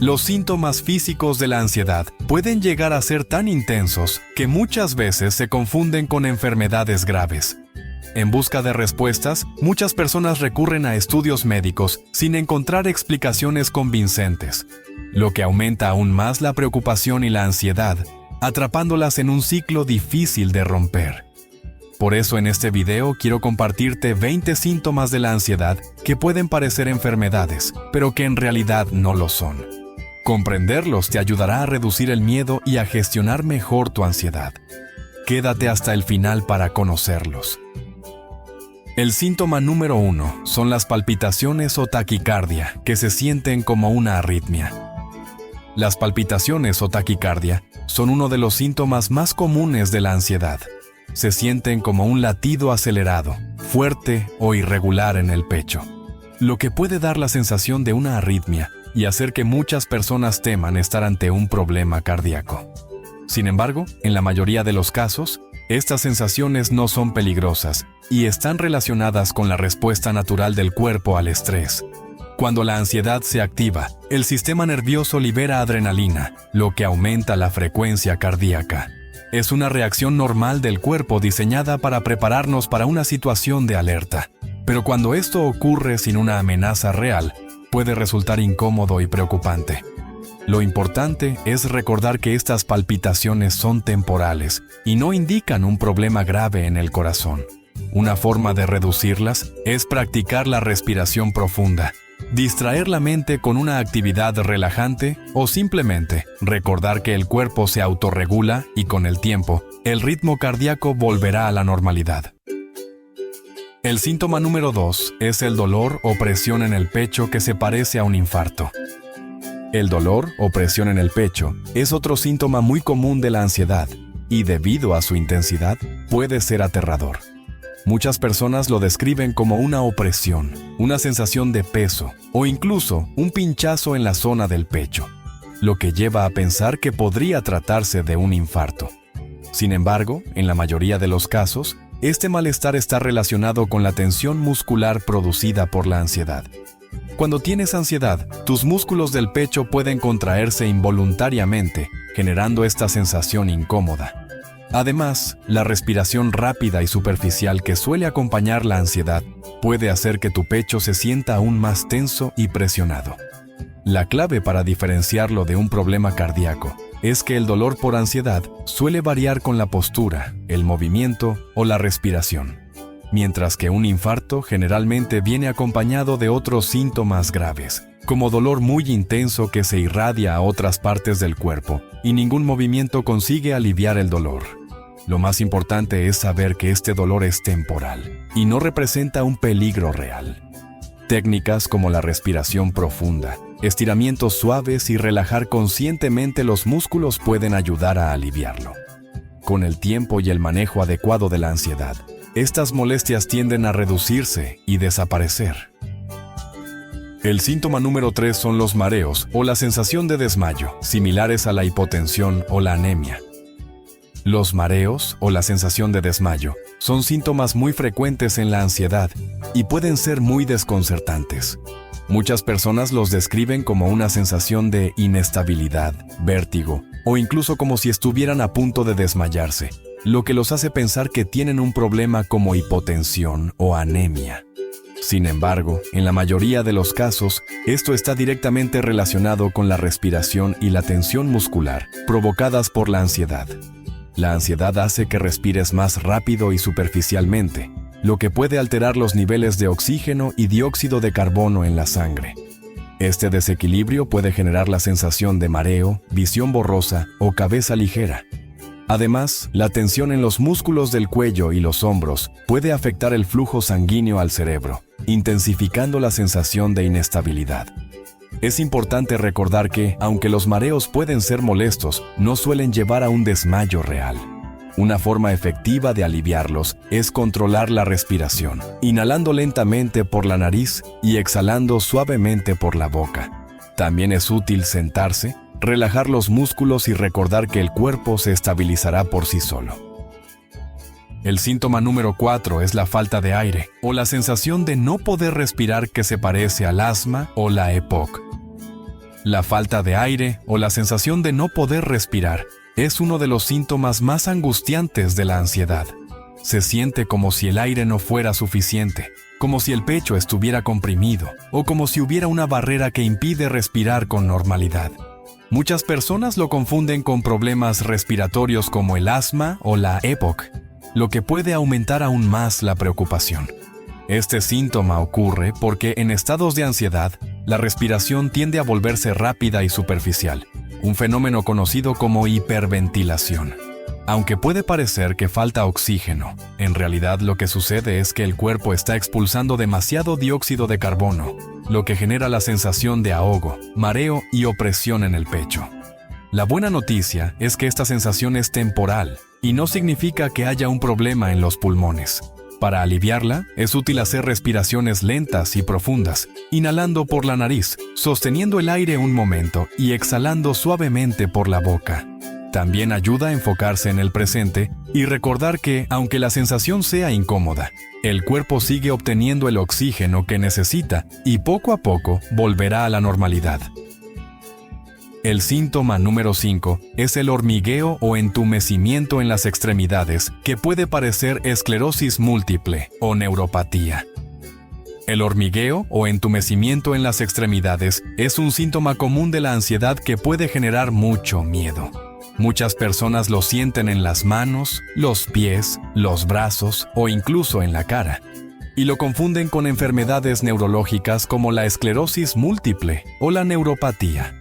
Los síntomas físicos de la ansiedad pueden llegar a ser tan intensos que muchas veces se confunden con enfermedades graves. En busca de respuestas, muchas personas recurren a estudios médicos sin encontrar explicaciones convincentes, lo que aumenta aún más la preocupación y la ansiedad, atrapándolas en un ciclo difícil de romper. Por eso en este video quiero compartirte 20 síntomas de la ansiedad que pueden parecer enfermedades, pero que en realidad no lo son. Comprenderlos te ayudará a reducir el miedo y a gestionar mejor tu ansiedad. Quédate hasta el final para conocerlos. El síntoma número 1 son las palpitaciones o taquicardia, que se sienten como una arritmia. Las palpitaciones o taquicardia son uno de los síntomas más comunes de la ansiedad. Se sienten como un latido acelerado, fuerte o irregular en el pecho, lo que puede dar la sensación de una arritmia y hacer que muchas personas teman estar ante un problema cardíaco. Sin embargo, en la mayoría de los casos, estas sensaciones no son peligrosas y están relacionadas con la respuesta natural del cuerpo al estrés. Cuando la ansiedad se activa, el sistema nervioso libera adrenalina, lo que aumenta la frecuencia cardíaca. Es una reacción normal del cuerpo diseñada para prepararnos para una situación de alerta. Pero cuando esto ocurre sin una amenaza real, puede resultar incómodo y preocupante. Lo importante es recordar que estas palpitaciones son temporales y no indican un problema grave en el corazón. Una forma de reducirlas es practicar la respiración profunda, distraer la mente con una actividad relajante o simplemente recordar que el cuerpo se autorregula y con el tiempo, el ritmo cardíaco volverá a la normalidad. El síntoma número 2 es el dolor o presión en el pecho que se parece a un infarto. El dolor o presión en el pecho es otro síntoma muy común de la ansiedad y debido a su intensidad puede ser aterrador. Muchas personas lo describen como una opresión, una sensación de peso o incluso un pinchazo en la zona del pecho, lo que lleva a pensar que podría tratarse de un infarto. Sin embargo, en la mayoría de los casos, este malestar está relacionado con la tensión muscular producida por la ansiedad. Cuando tienes ansiedad, tus músculos del pecho pueden contraerse involuntariamente, generando esta sensación incómoda. Además, la respiración rápida y superficial que suele acompañar la ansiedad puede hacer que tu pecho se sienta aún más tenso y presionado. La clave para diferenciarlo de un problema cardíaco es que el dolor por ansiedad suele variar con la postura, el movimiento o la respiración, mientras que un infarto generalmente viene acompañado de otros síntomas graves, como dolor muy intenso que se irradia a otras partes del cuerpo y ningún movimiento consigue aliviar el dolor. Lo más importante es saber que este dolor es temporal y no representa un peligro real. Técnicas como la respiración profunda, estiramientos suaves y relajar conscientemente los músculos pueden ayudar a aliviarlo. Con el tiempo y el manejo adecuado de la ansiedad, estas molestias tienden a reducirse y desaparecer. El síntoma número 3 son los mareos o la sensación de desmayo, similares a la hipotensión o la anemia. Los mareos o la sensación de desmayo son síntomas muy frecuentes en la ansiedad y pueden ser muy desconcertantes. Muchas personas los describen como una sensación de inestabilidad, vértigo o incluso como si estuvieran a punto de desmayarse, lo que los hace pensar que tienen un problema como hipotensión o anemia. Sin embargo, en la mayoría de los casos, esto está directamente relacionado con la respiración y la tensión muscular provocadas por la ansiedad. La ansiedad hace que respires más rápido y superficialmente, lo que puede alterar los niveles de oxígeno y dióxido de carbono en la sangre. Este desequilibrio puede generar la sensación de mareo, visión borrosa o cabeza ligera. Además, la tensión en los músculos del cuello y los hombros puede afectar el flujo sanguíneo al cerebro, intensificando la sensación de inestabilidad. Es importante recordar que, aunque los mareos pueden ser molestos, no suelen llevar a un desmayo real. Una forma efectiva de aliviarlos es controlar la respiración, inhalando lentamente por la nariz y exhalando suavemente por la boca. También es útil sentarse, relajar los músculos y recordar que el cuerpo se estabilizará por sí solo. El síntoma número 4 es la falta de aire o la sensación de no poder respirar que se parece al asma o la EPOC. La falta de aire o la sensación de no poder respirar es uno de los síntomas más angustiantes de la ansiedad. Se siente como si el aire no fuera suficiente, como si el pecho estuviera comprimido o como si hubiera una barrera que impide respirar con normalidad. Muchas personas lo confunden con problemas respiratorios como el asma o la EPOC, lo que puede aumentar aún más la preocupación. Este síntoma ocurre porque en estados de ansiedad, la respiración tiende a volverse rápida y superficial, un fenómeno conocido como hiperventilación. Aunque puede parecer que falta oxígeno, en realidad lo que sucede es que el cuerpo está expulsando demasiado dióxido de carbono, lo que genera la sensación de ahogo, mareo y opresión en el pecho. La buena noticia es que esta sensación es temporal y no significa que haya un problema en los pulmones. Para aliviarla, es útil hacer respiraciones lentas y profundas, inhalando por la nariz, sosteniendo el aire un momento y exhalando suavemente por la boca. También ayuda a enfocarse en el presente y recordar que, aunque la sensación sea incómoda, el cuerpo sigue obteniendo el oxígeno que necesita y poco a poco volverá a la normalidad. El síntoma número 5 es el hormigueo o entumecimiento en las extremidades, que puede parecer esclerosis múltiple o neuropatía. El hormigueo o entumecimiento en las extremidades es un síntoma común de la ansiedad que puede generar mucho miedo. Muchas personas lo sienten en las manos, los pies, los brazos o incluso en la cara, y lo confunden con enfermedades neurológicas como la esclerosis múltiple o la neuropatía.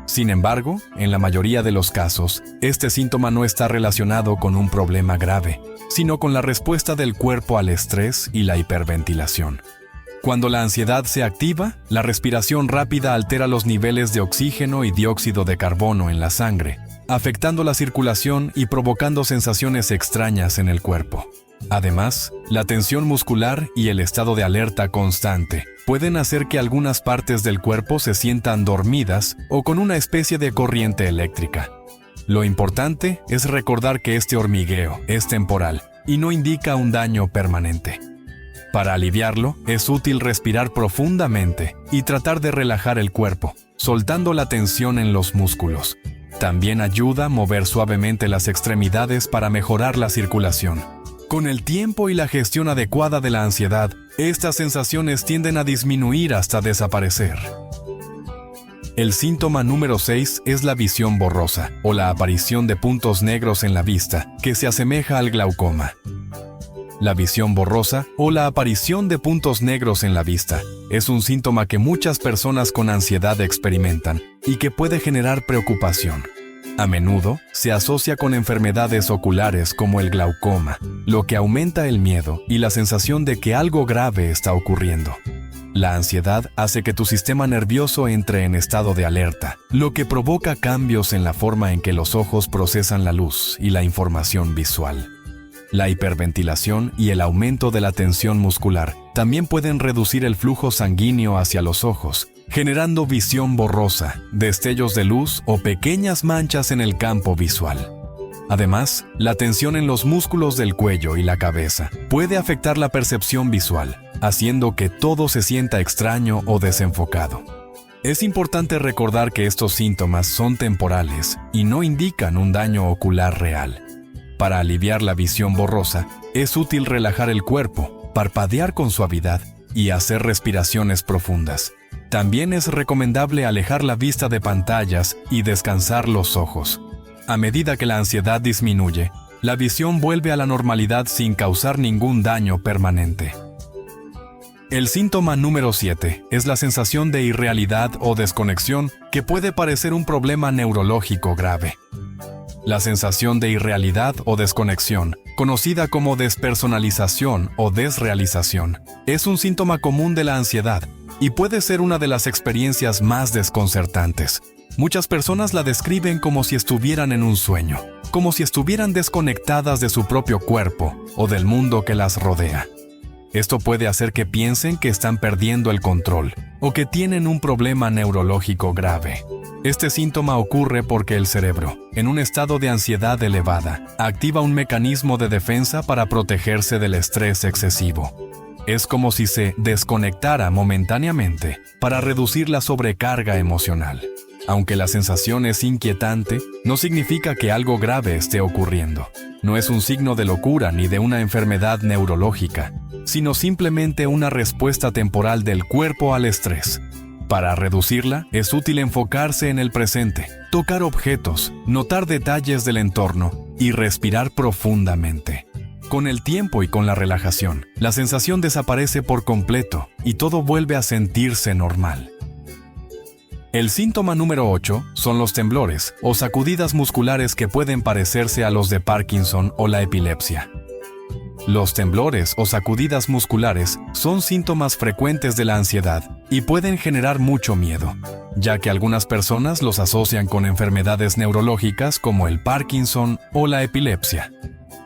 Sin embargo, en la mayoría de los casos, este síntoma no está relacionado con un problema grave, sino con la respuesta del cuerpo al estrés y la hiperventilación. Cuando la ansiedad se activa, la respiración rápida altera los niveles de oxígeno y dióxido de carbono en la sangre, afectando la circulación y provocando sensaciones extrañas en el cuerpo. Además, la tensión muscular y el estado de alerta constante pueden hacer que algunas partes del cuerpo se sientan dormidas o con una especie de corriente eléctrica. Lo importante es recordar que este hormigueo es temporal y no indica un daño permanente. Para aliviarlo, es útil respirar profundamente y tratar de relajar el cuerpo, soltando la tensión en los músculos. También ayuda a mover suavemente las extremidades para mejorar la circulación. Con el tiempo y la gestión adecuada de la ansiedad, estas sensaciones tienden a disminuir hasta desaparecer. El síntoma número 6 es la visión borrosa, o la aparición de puntos negros en la vista, que se asemeja al glaucoma. La visión borrosa, o la aparición de puntos negros en la vista, es un síntoma que muchas personas con ansiedad experimentan y que puede generar preocupación. A menudo se asocia con enfermedades oculares como el glaucoma, lo que aumenta el miedo y la sensación de que algo grave está ocurriendo. La ansiedad hace que tu sistema nervioso entre en estado de alerta, lo que provoca cambios en la forma en que los ojos procesan la luz y la información visual. La hiperventilación y el aumento de la tensión muscular también pueden reducir el flujo sanguíneo hacia los ojos, generando visión borrosa, destellos de luz o pequeñas manchas en el campo visual. Además, la tensión en los músculos del cuello y la cabeza puede afectar la percepción visual, haciendo que todo se sienta extraño o desenfocado. Es importante recordar que estos síntomas son temporales y no indican un daño ocular real. Para aliviar la visión borrosa, es útil relajar el cuerpo, parpadear con suavidad y hacer respiraciones profundas. También es recomendable alejar la vista de pantallas y descansar los ojos. A medida que la ansiedad disminuye, la visión vuelve a la normalidad sin causar ningún daño permanente. El síntoma número 7 es la sensación de irrealidad o desconexión que puede parecer un problema neurológico grave. La sensación de irrealidad o desconexión, conocida como despersonalización o desrealización, es un síntoma común de la ansiedad y puede ser una de las experiencias más desconcertantes. Muchas personas la describen como si estuvieran en un sueño, como si estuvieran desconectadas de su propio cuerpo o del mundo que las rodea. Esto puede hacer que piensen que están perdiendo el control o que tienen un problema neurológico grave. Este síntoma ocurre porque el cerebro, en un estado de ansiedad elevada, activa un mecanismo de defensa para protegerse del estrés excesivo. Es como si se desconectara momentáneamente para reducir la sobrecarga emocional. Aunque la sensación es inquietante, no significa que algo grave esté ocurriendo. No es un signo de locura ni de una enfermedad neurológica, sino simplemente una respuesta temporal del cuerpo al estrés. Para reducirla, es útil enfocarse en el presente, tocar objetos, notar detalles del entorno y respirar profundamente. Con el tiempo y con la relajación, la sensación desaparece por completo y todo vuelve a sentirse normal. El síntoma número 8 son los temblores o sacudidas musculares que pueden parecerse a los de Parkinson o la epilepsia. Los temblores o sacudidas musculares son síntomas frecuentes de la ansiedad y pueden generar mucho miedo, ya que algunas personas los asocian con enfermedades neurológicas como el Parkinson o la epilepsia.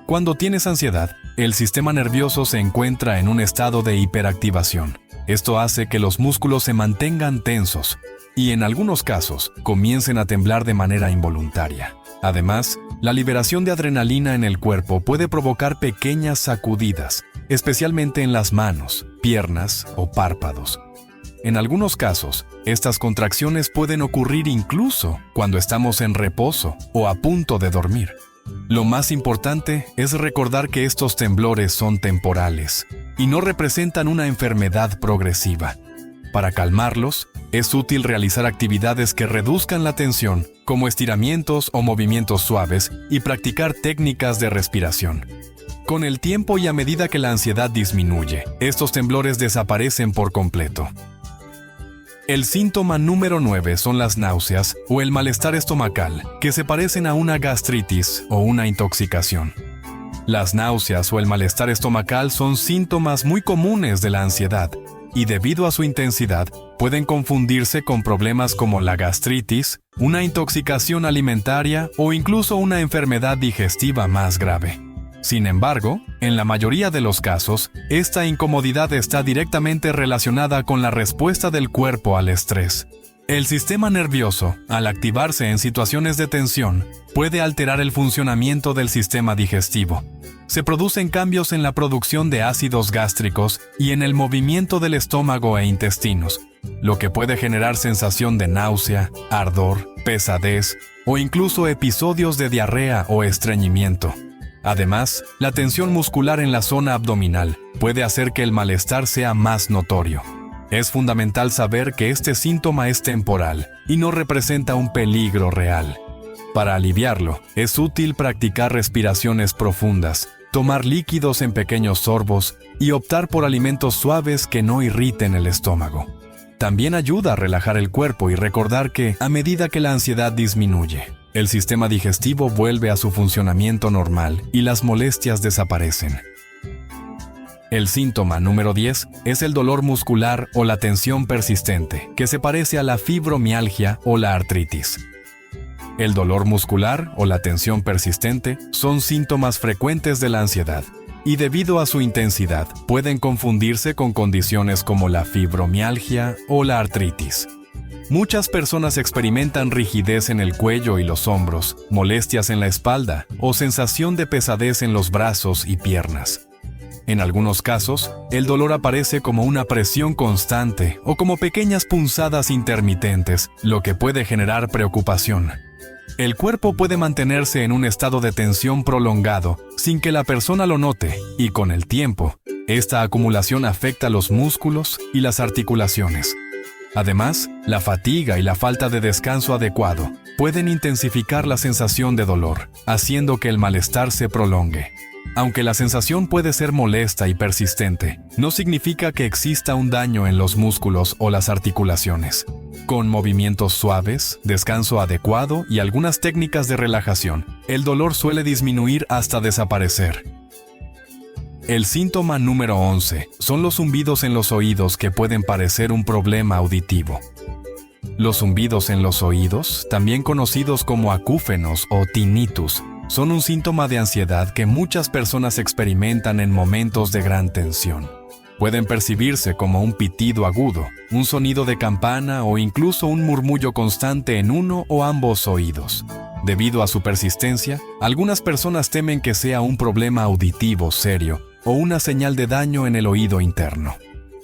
Cuando tienes ansiedad, el sistema nervioso se encuentra en un estado de hiperactivación. Esto hace que los músculos se mantengan tensos y en algunos casos comiencen a temblar de manera involuntaria. Además, la liberación de adrenalina en el cuerpo puede provocar pequeñas sacudidas, especialmente en las manos, piernas o párpados. En algunos casos, estas contracciones pueden ocurrir incluso cuando estamos en reposo o a punto de dormir. Lo más importante es recordar que estos temblores son temporales y no representan una enfermedad progresiva. Para calmarlos, es útil realizar actividades que reduzcan la tensión, como estiramientos o movimientos suaves, y practicar técnicas de respiración. Con el tiempo y a medida que la ansiedad disminuye, estos temblores desaparecen por completo. El síntoma número 9 son las náuseas o el malestar estomacal, que se parecen a una gastritis o una intoxicación. Las náuseas o el malestar estomacal son síntomas muy comunes de la ansiedad, y debido a su intensidad, pueden confundirse con problemas como la gastritis, una intoxicación alimentaria o incluso una enfermedad digestiva más grave. Sin embargo, en la mayoría de los casos, esta incomodidad está directamente relacionada con la respuesta del cuerpo al estrés. El sistema nervioso, al activarse en situaciones de tensión, puede alterar el funcionamiento del sistema digestivo. Se producen cambios en la producción de ácidos gástricos y en el movimiento del estómago e intestinos, lo que puede generar sensación de náusea, ardor, pesadez o incluso episodios de diarrea o estreñimiento. Además, la tensión muscular en la zona abdominal puede hacer que el malestar sea más notorio. Es fundamental saber que este síntoma es temporal y no representa un peligro real. Para aliviarlo, es útil practicar respiraciones profundas, tomar líquidos en pequeños sorbos y optar por alimentos suaves que no irriten el estómago. También ayuda a relajar el cuerpo y recordar que, a medida que la ansiedad disminuye, el sistema digestivo vuelve a su funcionamiento normal y las molestias desaparecen. El síntoma número 10 es el dolor muscular o la tensión persistente, que se parece a la fibromialgia o la artritis. El dolor muscular o la tensión persistente son síntomas frecuentes de la ansiedad y debido a su intensidad pueden confundirse con condiciones como la fibromialgia o la artritis. Muchas personas experimentan rigidez en el cuello y los hombros, molestias en la espalda o sensación de pesadez en los brazos y piernas. En algunos casos, el dolor aparece como una presión constante o como pequeñas punzadas intermitentes, lo que puede generar preocupación. El cuerpo puede mantenerse en un estado de tensión prolongado sin que la persona lo note y con el tiempo, esta acumulación afecta los músculos y las articulaciones. Además, la fatiga y la falta de descanso adecuado pueden intensificar la sensación de dolor, haciendo que el malestar se prolongue. Aunque la sensación puede ser molesta y persistente, no significa que exista un daño en los músculos o las articulaciones. Con movimientos suaves, descanso adecuado y algunas técnicas de relajación, el dolor suele disminuir hasta desaparecer. El síntoma número 11 son los zumbidos en los oídos que pueden parecer un problema auditivo. Los zumbidos en los oídos, también conocidos como acúfenos o tinnitus, son un síntoma de ansiedad que muchas personas experimentan en momentos de gran tensión. Pueden percibirse como un pitido agudo, un sonido de campana o incluso un murmullo constante en uno o ambos oídos. Debido a su persistencia, algunas personas temen que sea un problema auditivo serio o una señal de daño en el oído interno.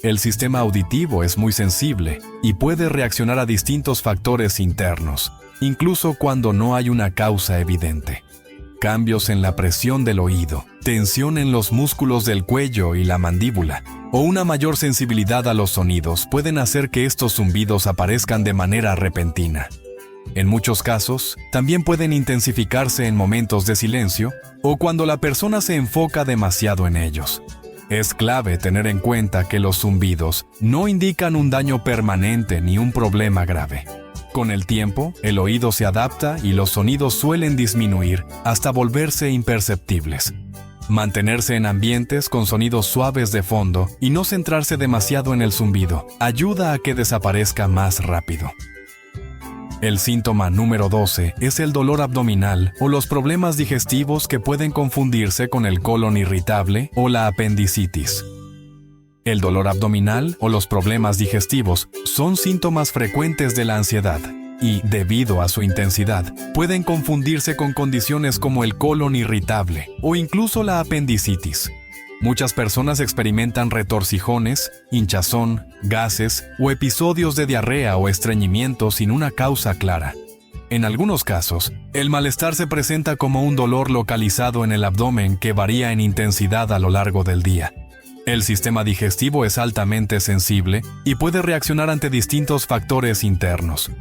el sistema auditivo es muy sensible y puede reaccionar a distintos factores internos, incluso cuando no hay una causa evidente. Cambios en la presión del oído, tensión en los músculos del cuello y la mandíbula, o una mayor sensibilidad a los sonidos pueden hacer que estos zumbidos aparezcan de manera repentina. En muchos casos, también pueden intensificarse en momentos de silencio o cuando la persona se enfoca demasiado en ellos. Es clave tener en cuenta que los zumbidos no indican un daño permanente ni un problema grave. Con el tiempo, el oído se adapta y los sonidos suelen disminuir hasta volverse imperceptibles. Mantenerse en ambientes con sonidos suaves de fondo y no centrarse demasiado en el zumbido ayuda a que desaparezca más rápido. El síntoma número 12 es el dolor abdominal o los problemas digestivos que pueden confundirse con el colon irritable o la apendicitis. El dolor abdominal o los problemas digestivos son síntomas frecuentes de la ansiedad y, debido a su intensidad, pueden confundirse con condiciones como el colon irritable o incluso la apendicitis. Muchas personas experimentan retorcijones, hinchazón, gases o episodios de diarrea o estreñimiento sin una causa clara. En algunos casos, el malestar se presenta como un dolor localizado en el abdomen que varía en intensidad a lo largo del día. El sistema digestivo es altamente sensible y puede reaccionar ante distintos factores internos.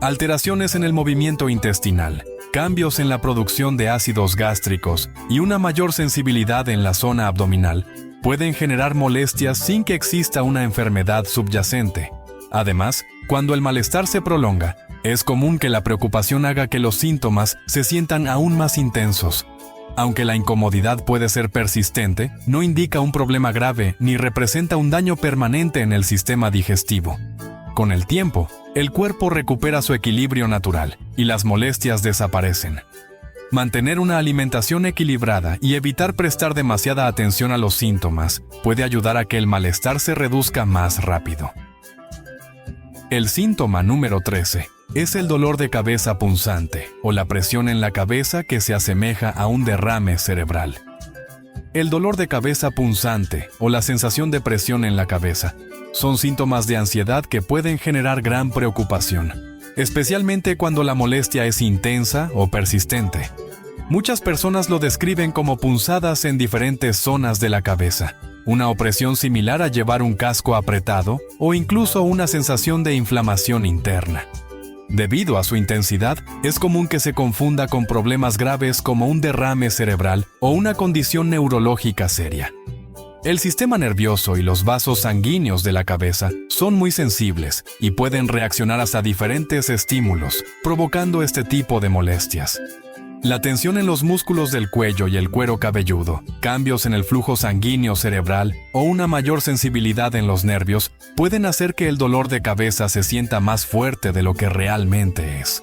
Alteraciones en el movimiento intestinal, cambios en la producción de ácidos gástricos y una mayor sensibilidad en la zona abdominal pueden generar molestias sin que exista una enfermedad subyacente. Además, cuando el malestar se prolonga, es común que la preocupación haga que los síntomas se sientan aún más intensos. Aunque la incomodidad puede ser persistente, no indica un problema grave ni representa un daño permanente en el sistema digestivo. Con el tiempo, el cuerpo recupera su equilibrio natural y las molestias desaparecen. Mantener una alimentación equilibrada y evitar prestar demasiada atención a los síntomas puede ayudar a que el malestar se reduzca más rápido. El síntoma número 13 es el dolor de cabeza punzante o la presión en la cabeza que se asemeja a un derrame cerebral. El dolor de cabeza punzante o la sensación de presión en la cabeza son síntomas de ansiedad que pueden generar gran preocupación, especialmente cuando la molestia es intensa o persistente. Muchas personas lo describen como punzadas en diferentes zonas de la cabeza, una opresión similar a llevar un casco apretado o incluso una sensación de inflamación interna. Debido a su intensidad, es común que se confunda con problemas graves como un derrame cerebral o una condición neurológica seria. El sistema nervioso y los vasos sanguíneos de la cabeza son muy sensibles y pueden reaccionar hasta diferentes estímulos, provocando este tipo de molestias. La tensión en los músculos del cuello y el cuero cabelludo, cambios en el flujo sanguíneo cerebral o una mayor sensibilidad en los nervios pueden hacer que el dolor de cabeza se sienta más fuerte de lo que realmente es.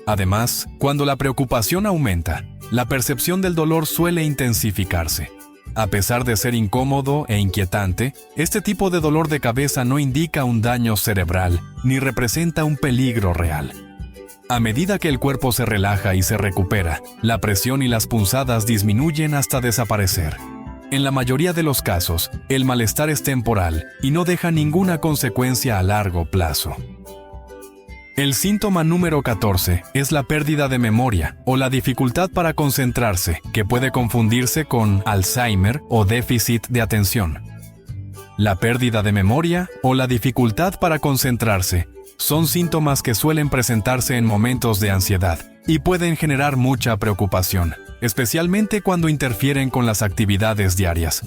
Además, cuando la preocupación aumenta, la percepción del dolor suele intensificarse. A pesar de ser incómodo e inquietante, este tipo de dolor de cabeza no indica un daño cerebral ni representa un peligro real. A medida que el cuerpo se relaja y se recupera, la presión y las punzadas disminuyen hasta desaparecer. En la mayoría de los casos, el malestar es temporal y no deja ninguna consecuencia a largo plazo. El síntoma número 14 es la pérdida de memoria o la dificultad para concentrarse, que puede confundirse con Alzheimer o déficit de atención. La pérdida de memoria o la dificultad para concentrarse son síntomas que suelen presentarse en momentos de ansiedad y pueden generar mucha preocupación, especialmente cuando interfieren con las actividades diarias.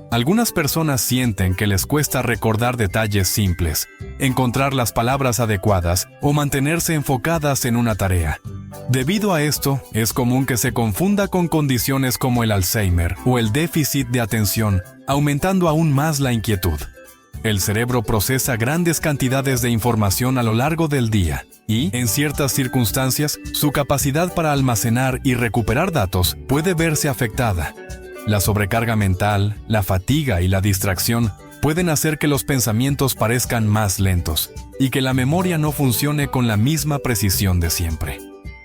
Algunas personas sienten que les cuesta recordar detalles simples, encontrar las palabras adecuadas o mantenerse enfocadas en una tarea. Debido a esto, es común que se confunda con condiciones como el Alzheimer o el déficit de atención, aumentando aún más la inquietud. El cerebro procesa grandes cantidades de información a lo largo del día y, en ciertas circunstancias, su capacidad para almacenar y recuperar datos puede verse afectada. La sobrecarga mental, la fatiga y la distracción pueden hacer que los pensamientos parezcan más lentos y que la memoria no funcione con la misma precisión de siempre.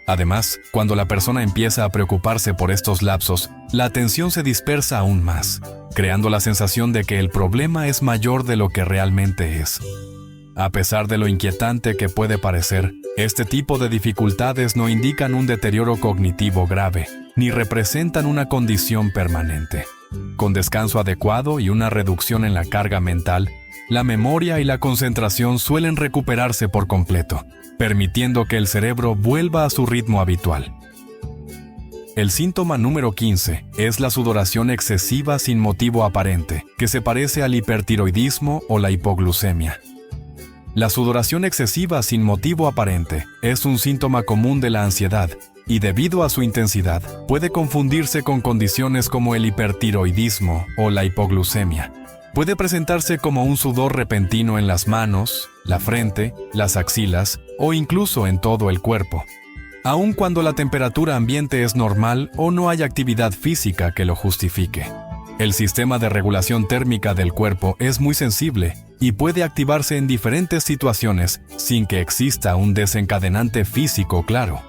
Además, cuando la persona empieza a preocuparse por estos lapsos, la atención se dispersa aún más, creando la sensación de que el problema es mayor de lo que realmente es. A pesar de lo inquietante que puede parecer, este tipo de dificultades no indican un deterioro cognitivo grave, ni representan una condición permanente. Con descanso adecuado y una reducción en la carga mental, la memoria y la concentración suelen recuperarse por completo, permitiendo que el cerebro vuelva a su ritmo habitual. El síntoma número 15 es la sudoración excesiva sin motivo aparente, que se parece al hipertiroidismo o la hipoglucemia. La sudoración excesiva sin motivo aparente es un síntoma común de la ansiedad y, debido a su intensidad, puede confundirse con condiciones como el hipertiroidismo o la hipoglucemia. Puede presentarse como un sudor repentino en las manos, la frente, las axilas o incluso en todo el cuerpo, aun cuando la temperatura ambiente es normal o no hay actividad física que lo justifique. El sistema de regulación térmica del cuerpo es muy sensible y puede activarse en diferentes situaciones sin que exista un desencadenante físico claro.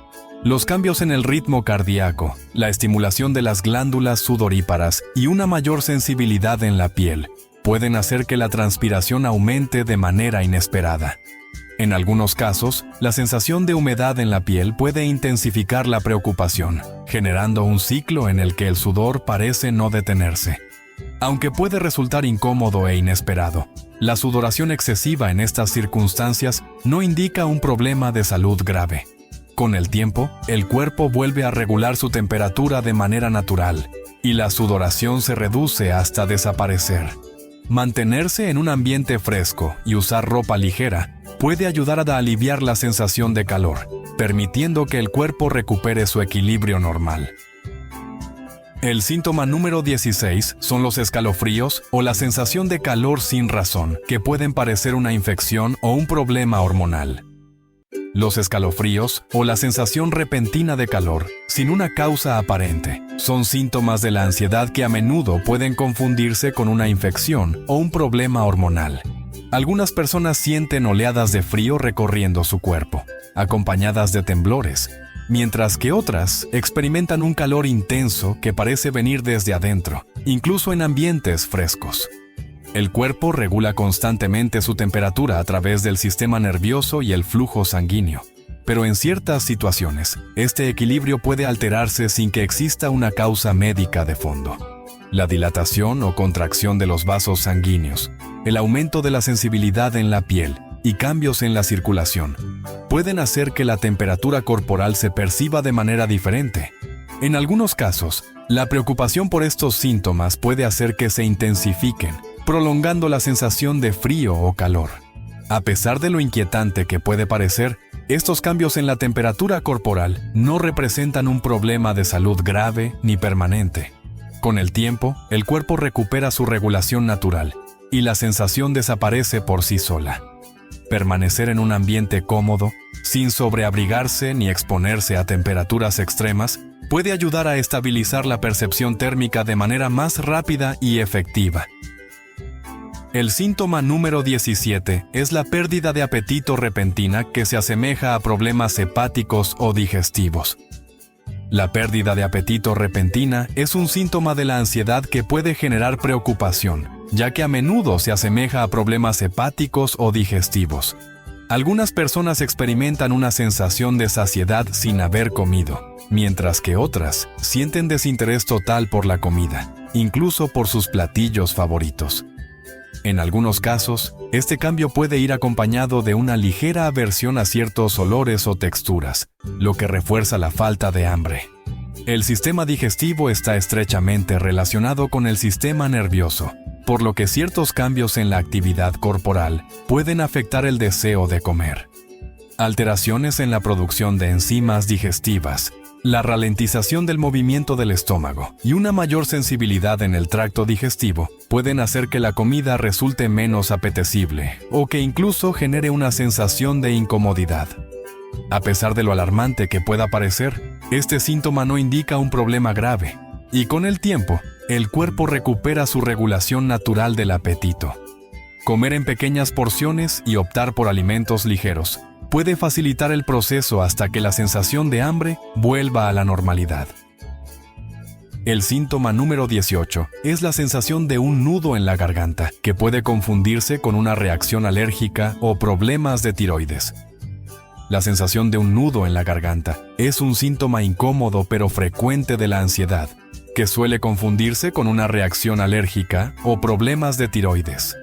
Los cambios en el ritmo cardíaco, la estimulación de las glándulas sudoríparas y una mayor sensibilidad en la piel pueden hacer que la transpiración aumente de manera inesperada. En algunos casos, la sensación de humedad en la piel puede intensificar la preocupación, generando un ciclo en el que el sudor parece no detenerse. Aunque puede resultar incómodo e inesperado, la sudoración excesiva en estas circunstancias no indica un problema de salud grave. Con el tiempo, el cuerpo vuelve a regular su temperatura de manera natural y la sudoración se reduce hasta desaparecer. Mantenerse en un ambiente fresco y usar ropa ligera puede ayudar a aliviar la sensación de calor, permitiendo que el cuerpo recupere su equilibrio normal. El síntoma número 16 son los escalofríos o la sensación de calor sin razón, que pueden parecer una infección o un problema hormonal. Los escalofríos o la sensación repentina de calor, sin una causa aparente, son síntomas de la ansiedad que a menudo pueden confundirse con una infección o un problema hormonal. Algunas personas sienten oleadas de frío recorriendo su cuerpo, acompañadas de temblores, mientras que otras experimentan un calor intenso que parece venir desde adentro, incluso en ambientes frescos. El cuerpo regula constantemente su temperatura a través del sistema nervioso y el flujo sanguíneo, pero en ciertas situaciones, este equilibrio puede alterarse sin que exista una causa médica de fondo. La dilatación o contracción de los vasos sanguíneos, el aumento de la sensibilidad en la piel y cambios en la circulación pueden hacer que la temperatura corporal se perciba de manera diferente. En algunos casos, la preocupación por estos síntomas puede hacer que se intensifiquen, prolongando la sensación de frío o calor. A pesar de lo inquietante que puede parecer, estos cambios en la temperatura corporal no representan un problema de salud grave ni permanente. Con el tiempo, el cuerpo recupera su regulación natural y la sensación desaparece por sí sola. Permanecer en un ambiente cómodo, sin sobreabrigarse ni exponerse a temperaturas extremas, puede ayudar a estabilizar la percepción térmica de manera más rápida y efectiva. El síntoma número 17 es la pérdida de apetito repentina que se asemeja a problemas hepáticos o digestivos. La pérdida de apetito repentina es un síntoma de la ansiedad que puede generar preocupación, ya que a menudo se asemeja a problemas hepáticos o digestivos. Algunas personas experimentan una sensación de saciedad sin haber comido, mientras que otras sienten desinterés total por la comida, incluso por sus platillos favoritos. En algunos casos, este cambio puede ir acompañado de una ligera aversión a ciertos olores o texturas, lo que refuerza la falta de hambre. El sistema digestivo está estrechamente relacionado con el sistema nervioso, por lo que ciertos cambios en la actividad corporal pueden afectar el deseo de comer. Alteraciones en la producción de enzimas digestivas, la ralentización del movimiento del estómago y una mayor sensibilidad en el tracto digestivo pueden hacer que la comida resulte menos apetecible o que incluso genere una sensación de incomodidad. A pesar de lo alarmante que pueda parecer, este síntoma no indica un problema grave, y con el tiempo, el cuerpo recupera su regulación natural del apetito. Comer en pequeñas porciones y optar por alimentos ligeros puede facilitar el proceso hasta que la sensación de hambre vuelva a la normalidad. El síntoma número 18 es la sensación de un nudo en la garganta, que puede confundirse con una reacción alérgica o problemas de tiroides. La sensación de un nudo en la garganta es un síntoma incómodo pero frecuente de la ansiedad, que suele confundirse con una reacción alérgica o problemas de tiroides.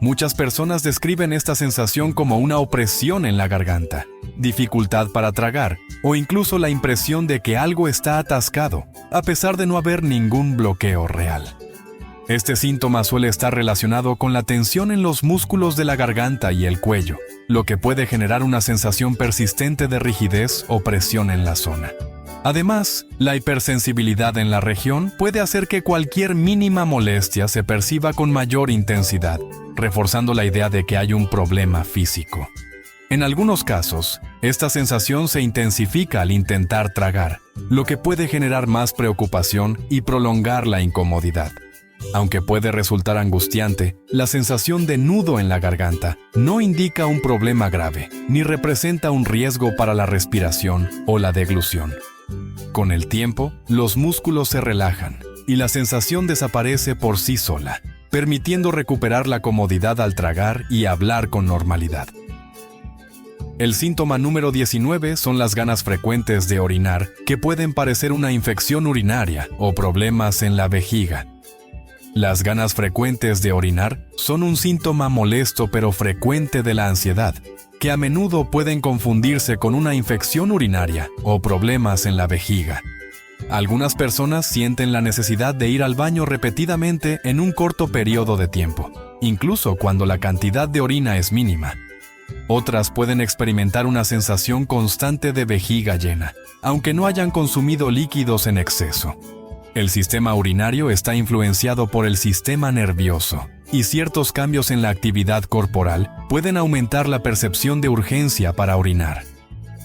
Muchas personas describen esta sensación como una opresión en la garganta, dificultad para tragar o incluso la impresión de que algo está atascado, a pesar de no haber ningún bloqueo real. Este síntoma suele estar relacionado con la tensión en los músculos de la garganta y el cuello, lo que puede generar una sensación persistente de rigidez o presión en la zona. Además, la hipersensibilidad en la región puede hacer que cualquier mínima molestia se perciba con mayor intensidad, reforzando la idea de que hay un problema físico. En algunos casos, esta sensación se intensifica al intentar tragar, lo que puede generar más preocupación y prolongar la incomodidad. Aunque puede resultar angustiante, la sensación de nudo en la garganta no indica un problema grave, ni representa un riesgo para la respiración o la deglución. Con el tiempo, los músculos se relajan y la sensación desaparece por sí sola, permitiendo recuperar la comodidad al tragar y hablar con normalidad. El síntoma número 19 son las ganas frecuentes de orinar, que pueden parecer una infección urinaria o problemas en la vejiga. Las ganas frecuentes de orinar son un síntoma molesto pero frecuente de la ansiedad, que a menudo pueden confundirse con una infección urinaria o problemas en la vejiga. Algunas personas sienten la necesidad de ir al baño repetidamente en un corto periodo de tiempo, incluso cuando la cantidad de orina es mínima. Otras pueden experimentar una sensación constante de vejiga llena, aunque no hayan consumido líquidos en exceso. El sistema urinario está influenciado por el sistema nervioso, y ciertos cambios en la actividad corporal pueden aumentar la percepción de urgencia para orinar.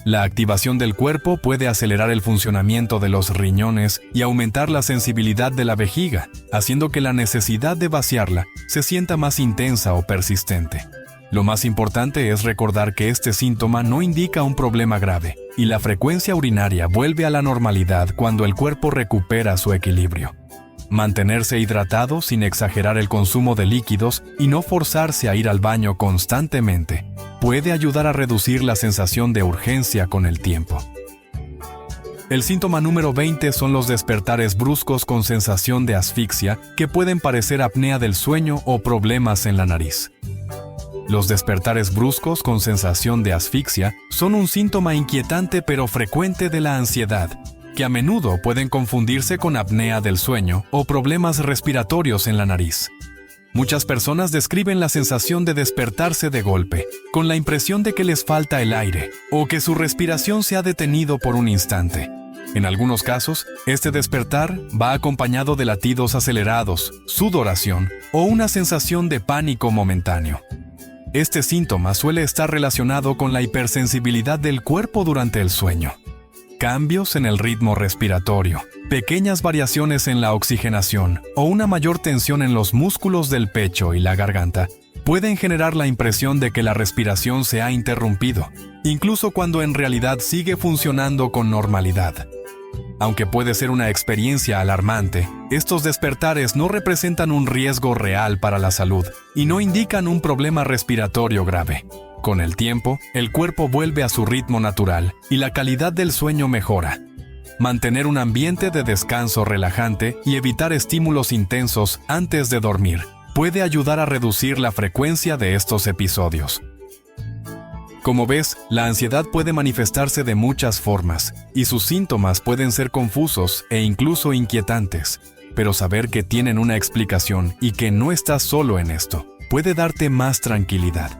La activación del cuerpo puede acelerar el funcionamiento de los riñones y aumentar la sensibilidad de la vejiga, haciendo que la necesidad de vaciarla se sienta más intensa o persistente. Lo más importante es recordar que este síntoma no indica un problema grave, y la frecuencia urinaria vuelve a la normalidad cuando el cuerpo recupera su equilibrio. Mantenerse hidratado sin exagerar el consumo de líquidos y no forzarse a ir al baño constantemente puede ayudar a reducir la sensación de urgencia con el tiempo. El síntoma número 20 son los despertares bruscos con sensación de asfixia que pueden parecer apnea del sueño o problemas en la nariz. Los despertares bruscos con sensación de asfixia son un síntoma inquietante pero frecuente de la ansiedad, que a menudo pueden confundirse con apnea del sueño o problemas respiratorios en la nariz. Muchas personas describen la sensación de despertarse de golpe, con la impresión de que les falta el aire o que su respiración se ha detenido por un instante. En algunos casos, este despertar va acompañado de latidos acelerados, sudoración o una sensación de pánico momentáneo. Este síntoma suele estar relacionado con la hipersensibilidad del cuerpo durante el sueño. Cambios en el ritmo respiratorio, pequeñas variaciones en la oxigenación o una mayor tensión en los músculos del pecho y la garganta pueden generar la impresión de que la respiración se ha interrumpido, incluso cuando en realidad sigue funcionando con normalidad. Aunque puede ser una experiencia alarmante, estos despertares no representan un riesgo real para la salud y no indican un problema respiratorio grave. Con el tiempo, el cuerpo vuelve a su ritmo natural y la calidad del sueño mejora. Mantener un ambiente de descanso relajante y evitar estímulos intensos antes de dormir puede ayudar a reducir la frecuencia de estos episodios. Como ves, la ansiedad puede manifestarse de muchas formas, y sus síntomas pueden ser confusos e incluso inquietantes, pero saber que tienen una explicación y que no estás solo en esto, puede darte más tranquilidad.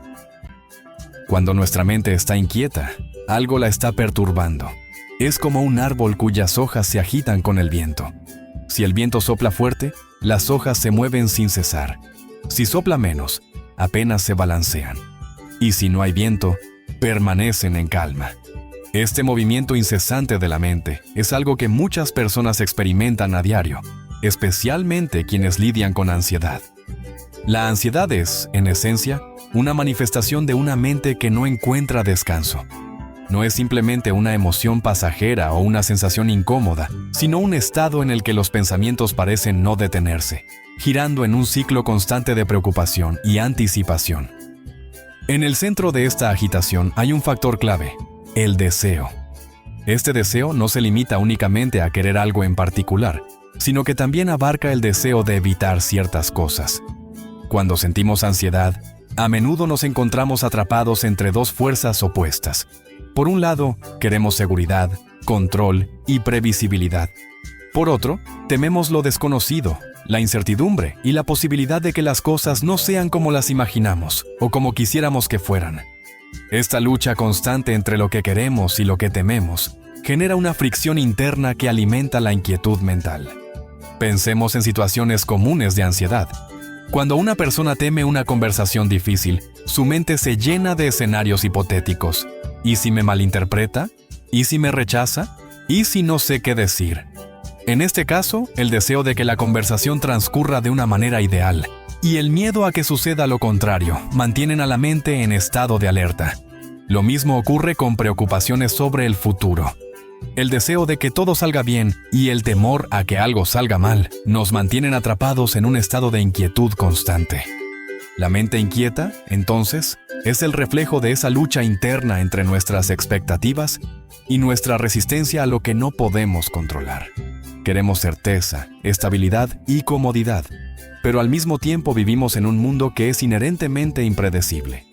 Cuando nuestra mente está inquieta, algo la está perturbando. Es como un árbol cuyas hojas se agitan con el viento. Si el viento sopla fuerte, las hojas se mueven sin cesar. Si sopla menos, apenas se balancean. Y si no hay viento, permanecen en calma. Este movimiento incesante de la mente es algo que muchas personas experimentan a diario, especialmente quienes lidian con ansiedad. La ansiedad es, en esencia, una manifestación de una mente que no encuentra descanso. no es simplemente una emoción pasajera o una sensación incómoda, sino un estado en el que los pensamientos parecen no detenerse, girando en un ciclo constante de preocupación y anticipación. En el centro de esta agitación hay un factor clave: el deseo. Este deseo no se limita únicamente a querer algo en particular, sino que también abarca el deseo de evitar ciertas cosas. Cuando sentimos ansiedad, a menudo nos encontramos atrapados entre dos fuerzas opuestas. Por un lado, queremos seguridad, control y previsibilidad. Por otro, tememos lo desconocido, la incertidumbre y la posibilidad de que las cosas no sean como las imaginamos o como quisiéramos que fueran. Esta lucha constante entre lo que queremos y lo que tememos genera una fricción interna que alimenta la inquietud mental. Pensemos en situaciones comunes de ansiedad. Cuando una persona teme una conversación difícil, su mente se llena de escenarios hipotéticos. ¿Y si me malinterpreta? ¿Y si me rechaza? ¿Y si no sé qué decir? En este caso, el deseo de que la conversación transcurra de una manera ideal y el miedo a que suceda lo contrario mantienen a la mente en estado de alerta. Lo mismo ocurre con preocupaciones sobre el futuro. El deseo de que todo salga bien y el temor a que algo salga mal nos mantienen atrapados en un estado de inquietud constante. La mente inquieta, entonces, es el reflejo de esa lucha interna entre nuestras expectativas y nuestra resistencia a lo que no podemos controlar. Queremos certeza, estabilidad y comodidad, pero al mismo tiempo vivimos en un mundo que es inherentemente impredecible.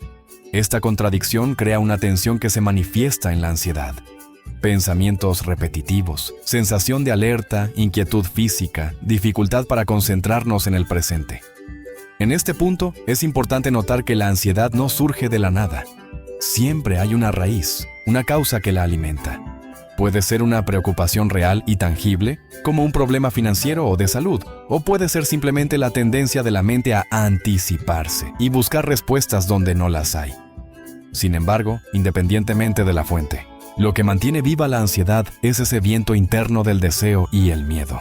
Esta contradicción crea una tensión que se manifiesta en la ansiedad. Pensamientos repetitivos, sensación de alerta, inquietud física, dificultad para concentrarnos en el presente. En este punto, es importante notar que la ansiedad no surge de la nada. Siempre hay una raíz, una causa que la alimenta. Puede ser una preocupación real y tangible, como un problema financiero o de salud, o puede ser simplemente la tendencia de la mente a anticiparse y buscar respuestas donde no las hay. Sin embargo, independientemente de la fuente, lo que mantiene viva la ansiedad es ese viento interno del deseo y el miedo.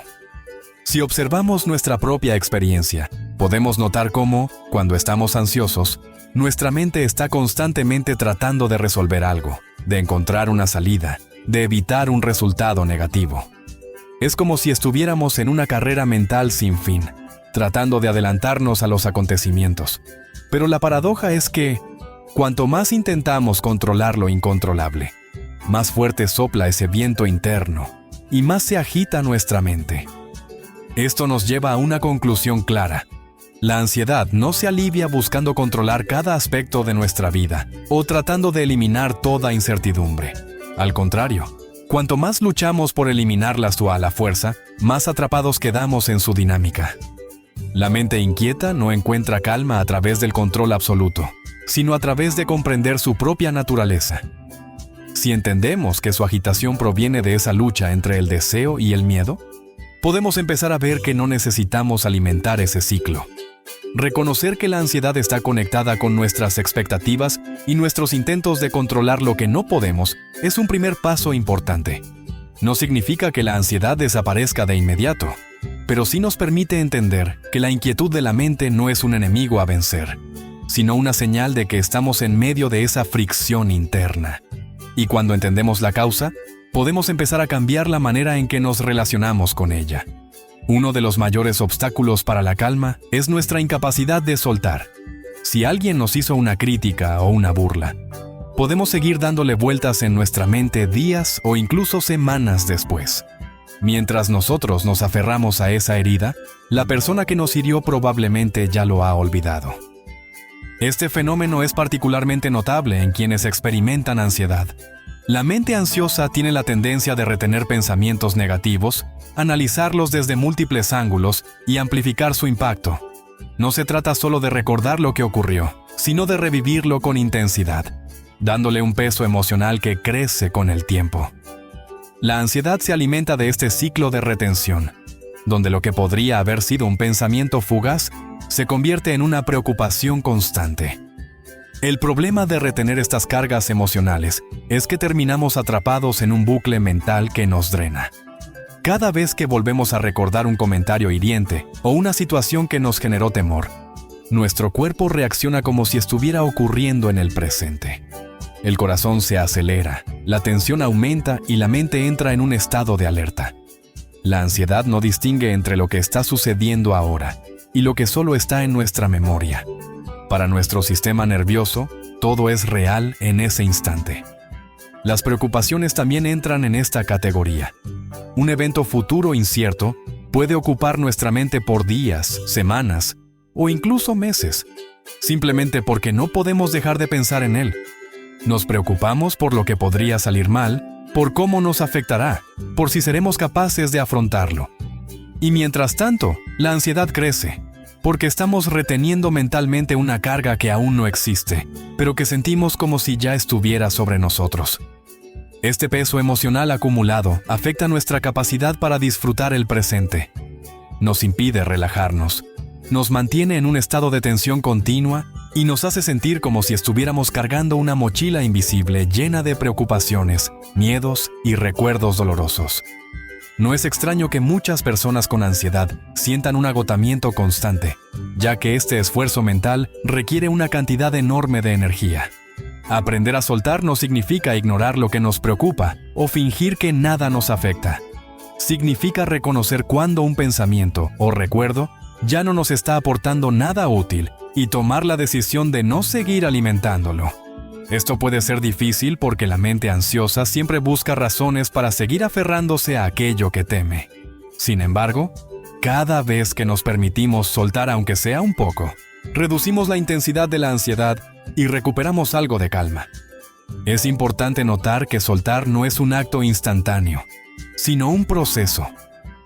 Si observamos nuestra propia experiencia, podemos notar cómo, cuando estamos ansiosos, nuestra mente está constantemente tratando de resolver algo, de encontrar una salida, de evitar un resultado negativo. Es como si estuviéramos en una carrera mental sin fin, tratando de adelantarnos a los acontecimientos. Pero la paradoja es que, cuanto más intentamos controlar lo incontrolable, más fuerte sopla ese viento interno y más se agita nuestra mente. Esto nos lleva a una conclusión clara. La ansiedad no se alivia buscando controlar cada aspecto de nuestra vida o tratando de eliminar toda incertidumbre. Al contrario, cuanto más luchamos por eliminarlas a la fuerza, más atrapados quedamos en su dinámica. La mente inquieta no encuentra calma a través del control absoluto, sino a través de comprender su propia naturaleza. Si entendemos que su agitación proviene de esa lucha entre el deseo y el miedo, podemos empezar a ver que no necesitamos alimentar ese ciclo. Reconocer que la ansiedad está conectada con nuestras expectativas y nuestros intentos de controlar lo que no podemos es un primer paso importante. No significa que la ansiedad desaparezca de inmediato, pero sí nos permite entender que la inquietud de la mente no es un enemigo a vencer, sino una señal de que estamos en medio de esa fricción interna. Y cuando entendemos la causa, podemos empezar a cambiar la manera en que nos relacionamos con ella. Uno de los mayores obstáculos para la calma es nuestra incapacidad de soltar. Si alguien nos hizo una crítica o una burla, podemos seguir dándole vueltas en nuestra mente días o incluso semanas después. Mientras nosotros nos aferramos a esa herida, la persona que nos hirió probablemente ya lo ha olvidado. Este fenómeno es particularmente notable en quienes experimentan ansiedad. La mente ansiosa tiene la tendencia de retener pensamientos negativos, analizarlos desde múltiples ángulos y amplificar su impacto. No se trata solo de recordar lo que ocurrió, sino de revivirlo con intensidad, dándole un peso emocional que crece con el tiempo. La ansiedad se alimenta de este ciclo de retención, donde lo que podría haber sido un pensamiento fugaz se convierte en una preocupación constante. El problema de retener estas cargas emocionales es que terminamos atrapados en un bucle mental que nos drena. Cada vez que volvemos a recordar un comentario hiriente o una situación que nos generó temor, nuestro cuerpo reacciona como si estuviera ocurriendo en el presente. El corazón se acelera, la tensión aumenta y la mente entra en un estado de alerta. La ansiedad no distingue entre lo que está sucediendo ahora y lo que solo está en nuestra memoria. Para nuestro sistema nervioso, todo es real en ese instante. Las preocupaciones también entran en esta categoría. Un evento futuro incierto puede ocupar nuestra mente por días, semanas o incluso meses, simplemente porque no podemos dejar de pensar en él. Nos preocupamos por lo que podría salir mal, por cómo nos afectará, por si seremos capaces de afrontarlo. Y mientras tanto, la ansiedad crece, porque estamos reteniendo mentalmente una carga que aún no existe, pero que sentimos como si ya estuviera sobre nosotros. Este peso emocional acumulado afecta nuestra capacidad para disfrutar el presente. Nos impide relajarnos, nos mantiene en un estado de tensión continua y nos hace sentir como si estuviéramos cargando una mochila invisible llena de preocupaciones, miedos y recuerdos dolorosos. No es extraño que muchas personas con ansiedad sientan un agotamiento constante, ya que este esfuerzo mental requiere una cantidad enorme de energía. Aprender a soltar no significa ignorar lo que nos preocupa o fingir que nada nos afecta. Significa reconocer cuando un pensamiento o recuerdo ya no nos está aportando nada útil y tomar la decisión de no seguir alimentándolo. Esto puede ser difícil porque la mente ansiosa siempre busca razones para seguir aferrándose a aquello que teme. Sin embargo, cada vez que nos permitimos soltar aunque sea un poco, reducimos la intensidad de la ansiedad y recuperamos algo de calma. Es importante notar que soltar no es un acto instantáneo, sino un proceso.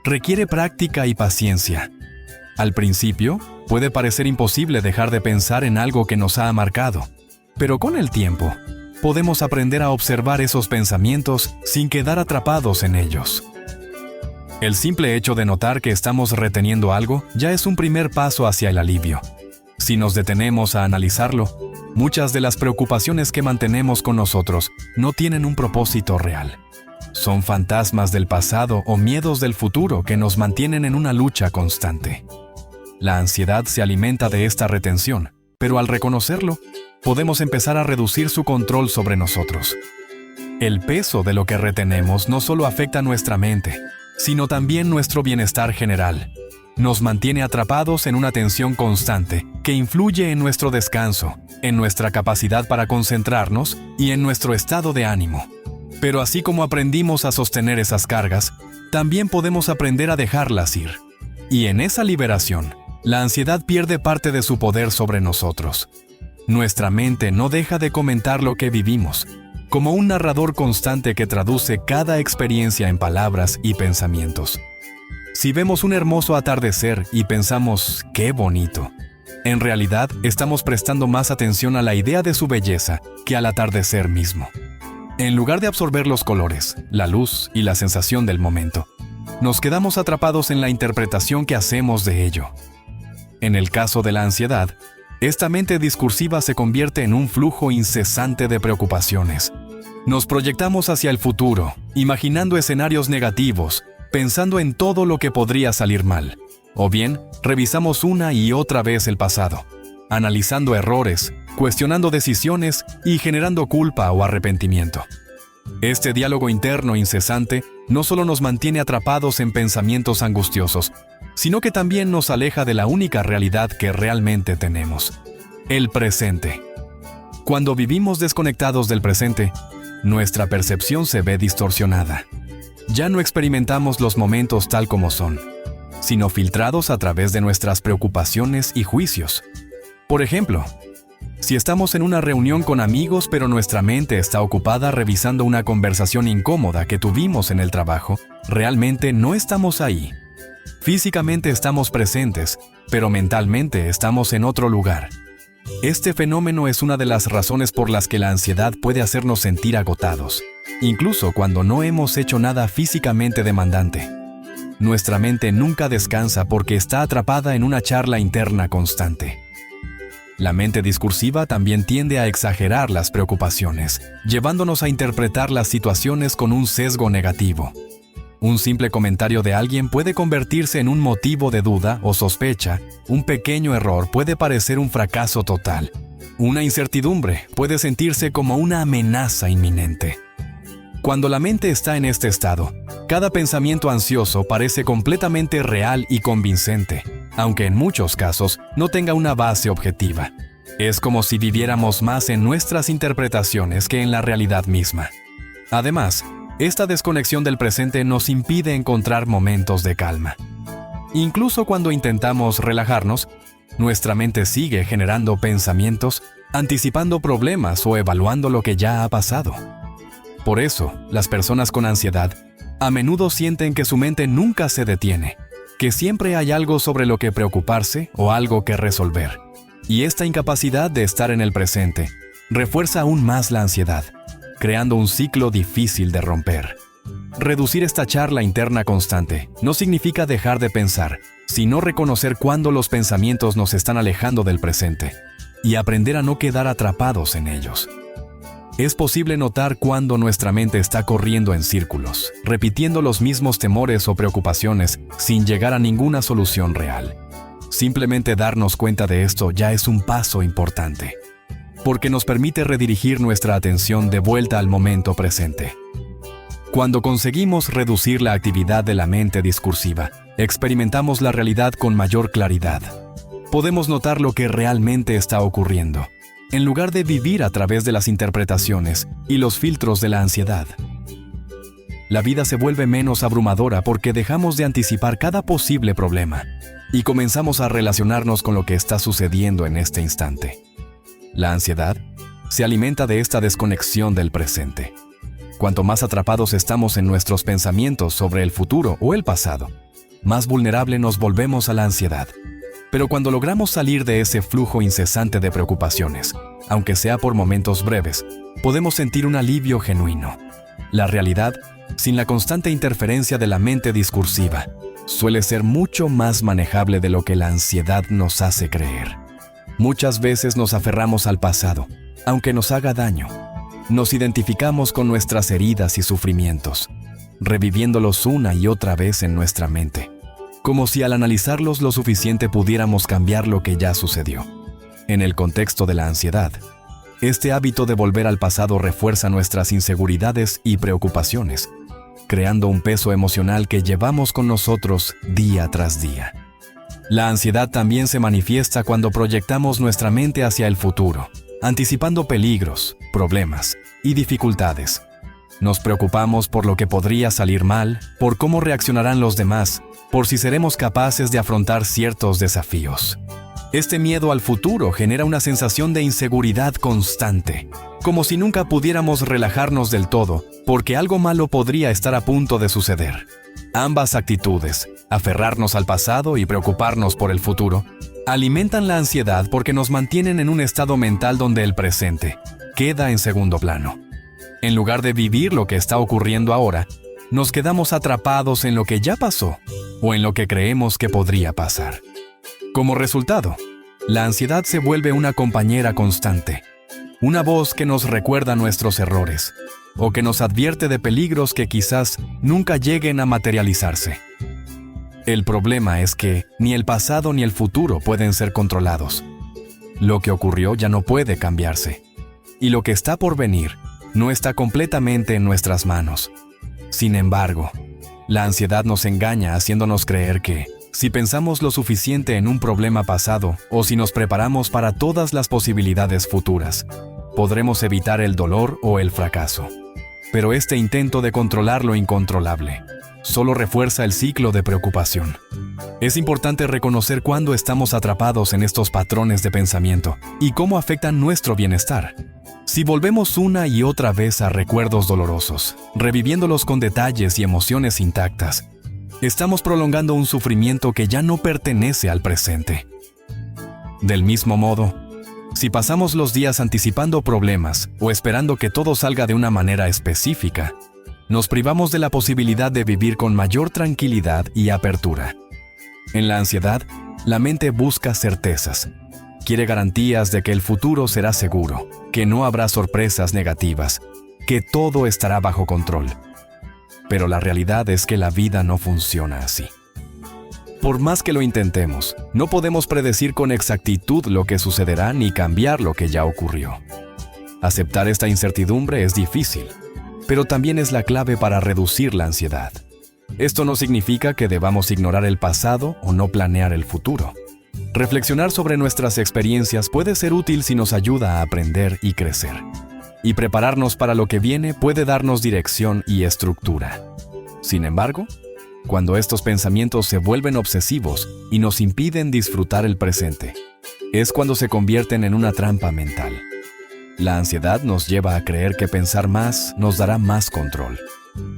Requiere práctica y paciencia. Al principio, puede parecer imposible dejar de pensar en algo que nos ha marcado, pero con el tiempo, podemos aprender a observar esos pensamientos sin quedar atrapados en ellos. El simple hecho de notar que estamos reteniendo algo ya es un primer paso hacia el alivio. Si nos detenemos a analizarlo, muchas de las preocupaciones que mantenemos con nosotros no tienen un propósito real. Son fantasmas del pasado o miedos del futuro que nos mantienen en una lucha constante. La ansiedad se alimenta de esta retención, pero al reconocerlo, podemos empezar a reducir su control sobre nosotros. El peso de lo que retenemos no solo afecta nuestra mente, sino también nuestro bienestar general. Nos mantiene atrapados en una tensión constante que influye en nuestro descanso, en nuestra capacidad para concentrarnos y en nuestro estado de ánimo. Pero así como aprendimos a sostener esas cargas, también podemos aprender a dejarlas ir. Y en esa liberación, la ansiedad pierde parte de su poder sobre nosotros. Nuestra mente no deja de comentar lo que vivimos, como un narrador constante que traduce cada experiencia en palabras y pensamientos. Si vemos un hermoso atardecer y pensamos, ¡qué bonito!, en realidad estamos prestando más atención a la idea de su belleza que al atardecer mismo. En lugar de absorber los colores, la luz y la sensación del momento, nos quedamos atrapados en la interpretación que hacemos de ello. En el caso de la ansiedad, esta mente discursiva se convierte en un flujo incesante de preocupaciones. Nos proyectamos hacia el futuro, imaginando escenarios negativos, pensando en todo lo que podría salir mal. O bien, revisamos una y otra vez el pasado, analizando errores, cuestionando decisiones y generando culpa o arrepentimiento. Este diálogo interno incesante no solo nos mantiene atrapados en pensamientos angustiosos, sino que también nos aleja de la única realidad que realmente tenemos: el presente. Cuando vivimos desconectados del presente, nuestra percepción se ve distorsionada. Ya no experimentamos los momentos tal como son, sino filtrados a través de nuestras preocupaciones y juicios. Por ejemplo, si estamos en una reunión con amigos pero nuestra mente está ocupada revisando una conversación incómoda que tuvimos en el trabajo, realmente no estamos ahí. Físicamente estamos presentes, pero mentalmente estamos en otro lugar. Este fenómeno es una de las razones por las que la ansiedad puede hacernos sentir agotados, incluso cuando no hemos hecho nada físicamente demandante. Nuestra mente nunca descansa porque está atrapada en una charla interna constante. La mente discursiva también tiende a exagerar las preocupaciones, llevándonos a interpretar las situaciones con un sesgo negativo. Un simple comentario de alguien puede convertirse en un motivo de duda o sospecha. Un pequeño error puede parecer un fracaso total. Una incertidumbre puede sentirse como una amenaza inminente. Cuando la mente está en este estado, cada pensamiento ansioso parece completamente real y convincente, aunque en muchos casos no tenga una base objetiva. Es como si viviéramos más en nuestras interpretaciones que en la realidad misma. Además, esta desconexión del presente nos impide encontrar momentos de calma. Incluso cuando intentamos relajarnos, nuestra mente sigue generando pensamientos, anticipando problemas o evaluando lo que ya ha pasado. Por eso, las personas con ansiedad a menudo sienten que su mente nunca se detiene, que siempre hay algo sobre lo que preocuparse o algo que resolver. Y esta incapacidad de estar en el presente refuerza aún más la ansiedad, creando un ciclo difícil de romper. Reducir esta charla interna constante no significa dejar de pensar, sino reconocer cuándo los pensamientos nos están alejando del presente y aprender a no quedar atrapados en ellos. Es posible notar cuándo nuestra mente está corriendo en círculos, repitiendo los mismos temores o preocupaciones sin llegar a ninguna solución real. Simplemente darnos cuenta de esto ya es un paso importante, porque nos permite redirigir nuestra atención de vuelta al momento presente. Cuando conseguimos reducir la actividad de la mente discursiva, experimentamos la realidad con mayor claridad. Podemos notar lo que realmente está ocurriendo, en lugar de vivir a través de las interpretaciones y los filtros de la ansiedad. La vida se vuelve menos abrumadora porque dejamos de anticipar cada posible problema y comenzamos a relacionarnos con lo que está sucediendo en este instante. La ansiedad se alimenta de esta desconexión del presente. Cuanto más atrapados estamos en nuestros pensamientos sobre el futuro o el pasado, más vulnerable nos volvemos a la ansiedad. Pero cuando logramos salir de ese flujo incesante de preocupaciones, aunque sea por momentos breves, podemos sentir un alivio genuino. La realidad, sin la constante interferencia de la mente discursiva, suele ser mucho más manejable de lo que la ansiedad nos hace creer. Muchas veces nos aferramos al pasado, aunque nos haga daño. Nos identificamos con nuestras heridas y sufrimientos, reviviéndolos una y otra vez en nuestra mente, como si al analizarlos lo suficiente pudiéramos cambiar lo que ya sucedió. En el contexto de la ansiedad, este hábito de volver al pasado refuerza nuestras inseguridades y preocupaciones, creando un peso emocional que llevamos con nosotros día tras día. La ansiedad también se manifiesta cuando proyectamos nuestra mente hacia el futuro, anticipando peligros, problemas y dificultades. Nos preocupamos por lo que podría salir mal, por cómo reaccionarán los demás, por si seremos capaces de afrontar ciertos desafíos. Este miedo al futuro genera una sensación de inseguridad constante, como si nunca pudiéramos relajarnos del todo, porque algo malo podría estar a punto de suceder. Ambas actitudes, aferrarnos al pasado y preocuparnos por el futuro, alimentan la ansiedad porque nos mantienen en un estado mental donde el presente queda en segundo plano. En lugar de vivir lo que está ocurriendo ahora, nos quedamos atrapados en lo que ya pasó o en lo que creemos que podría pasar. Como resultado, la ansiedad se vuelve una compañera constante, una voz que nos recuerda nuestros errores o que nos advierte de peligros que quizás nunca lleguen a materializarse. El problema es que ni el pasado ni el futuro pueden ser controlados. Lo que ocurrió ya no puede cambiarse, y lo que está por venir no está completamente en nuestras manos. Sin embargo, la ansiedad nos engaña haciéndonos creer que, si pensamos lo suficiente en un problema pasado o si nos preparamos para todas las posibilidades futuras, podremos evitar el dolor o el fracaso. Pero este intento de controlar lo incontrolable solo refuerza el ciclo de preocupación. Es importante reconocer cuándo estamos atrapados en estos patrones de pensamiento y cómo afectan nuestro bienestar. Si volvemos una y otra vez a recuerdos dolorosos, reviviéndolos con detalles y emociones intactas, estamos prolongando un sufrimiento que ya no pertenece al presente. Del mismo modo, si pasamos los días anticipando problemas o esperando que todo salga de una manera específica, nos privamos de la posibilidad de vivir con mayor tranquilidad y apertura. En la ansiedad, la mente busca certezas. Quiere garantías de que el futuro será seguro, que no habrá sorpresas negativas, que todo estará bajo control. Pero la realidad es que la vida no funciona así. Por más que lo intentemos, no podemos predecir con exactitud lo que sucederá ni cambiar lo que ya ocurrió. Aceptar esta incertidumbre es difícil, pero también es la clave para reducir la ansiedad. Esto no significa que debamos ignorar el pasado o no planear el futuro. Reflexionar sobre nuestras experiencias puede ser útil si nos ayuda a aprender y crecer. Y prepararnos para lo que viene puede darnos dirección y estructura. Sin embargo, cuando estos pensamientos se vuelven obsesivos y nos impiden disfrutar el presente, es cuando se convierten en una trampa mental. La ansiedad nos lleva a creer que pensar más nos dará más control.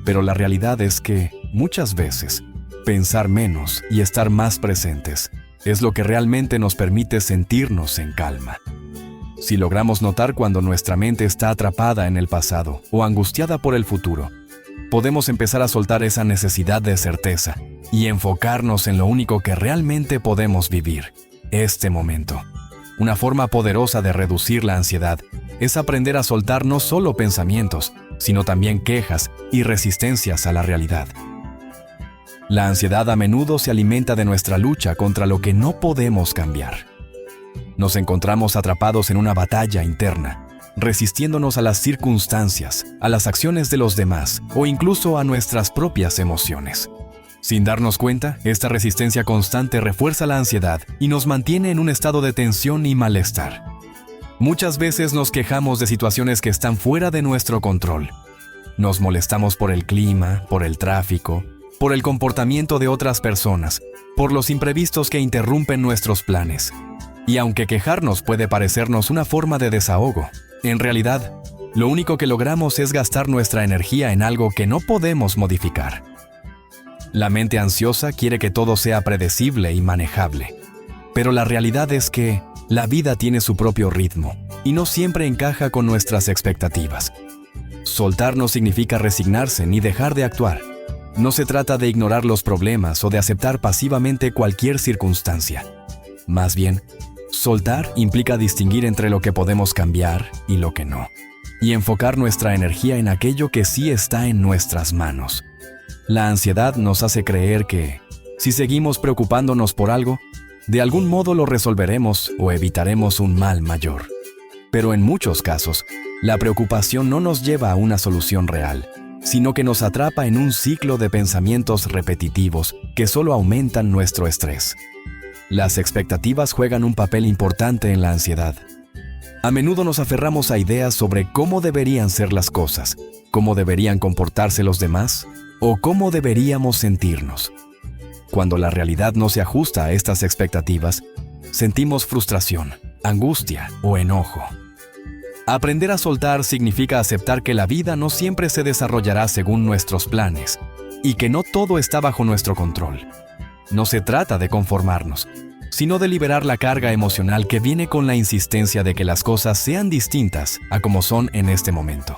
Pero la realidad es que, muchas veces, pensar menos y estar más presentes es lo que realmente nos permite sentirnos en calma. Si logramos notar cuando nuestra mente está atrapada en el pasado o angustiada por el futuro, podemos empezar a soltar esa necesidad de certeza y enfocarnos en lo único que realmente podemos vivir, este momento. Una forma poderosa de reducir la ansiedad es aprender a soltar no solo pensamientos, sino también quejas y resistencias a la realidad. La ansiedad a menudo se alimenta de nuestra lucha contra lo que no podemos cambiar. Nos encontramos atrapados en una batalla interna, resistiéndonos a las circunstancias, a las acciones de los demás o incluso a nuestras propias emociones. Sin darnos cuenta, esta resistencia constante refuerza la ansiedad y nos mantiene en un estado de tensión y malestar. Muchas veces nos quejamos de situaciones que están fuera de nuestro control. Nos molestamos por el clima, por el tráfico, por el comportamiento de otras personas, por los imprevistos que interrumpen nuestros planes. Y aunque quejarnos puede parecernos una forma de desahogo, en realidad, lo único que logramos es gastar nuestra energía en algo que no podemos modificar. La mente ansiosa quiere que todo sea predecible y manejable. Pero la realidad es que la vida tiene su propio ritmo y no siempre encaja con nuestras expectativas. Soltar no significa resignarse ni dejar de actuar. No se trata de ignorar los problemas o de aceptar pasivamente cualquier circunstancia. Más bien, soltar implica distinguir entre lo que podemos cambiar y lo que no, y enfocar nuestra energía en aquello que sí está en nuestras manos. La ansiedad nos hace creer que, si seguimos preocupándonos por algo, de algún modo lo resolveremos o evitaremos un mal mayor. Pero en muchos casos, la preocupación no nos lleva a una solución real, sino que nos atrapa en un ciclo de pensamientos repetitivos que solo aumentan nuestro estrés. Las expectativas juegan un papel importante en la ansiedad. A menudo nos aferramos a ideas sobre cómo deberían ser las cosas, cómo deberían comportarse los demás o cómo deberíamos sentirnos. Cuando la realidad no se ajusta a estas expectativas, sentimos frustración, angustia o enojo. Aprender a soltar significa aceptar que la vida no siempre se desarrollará según nuestros planes y que no todo está bajo nuestro control. No se trata de conformarnos, sino de liberar la carga emocional que viene con la insistencia de que las cosas sean distintas a como son en este momento.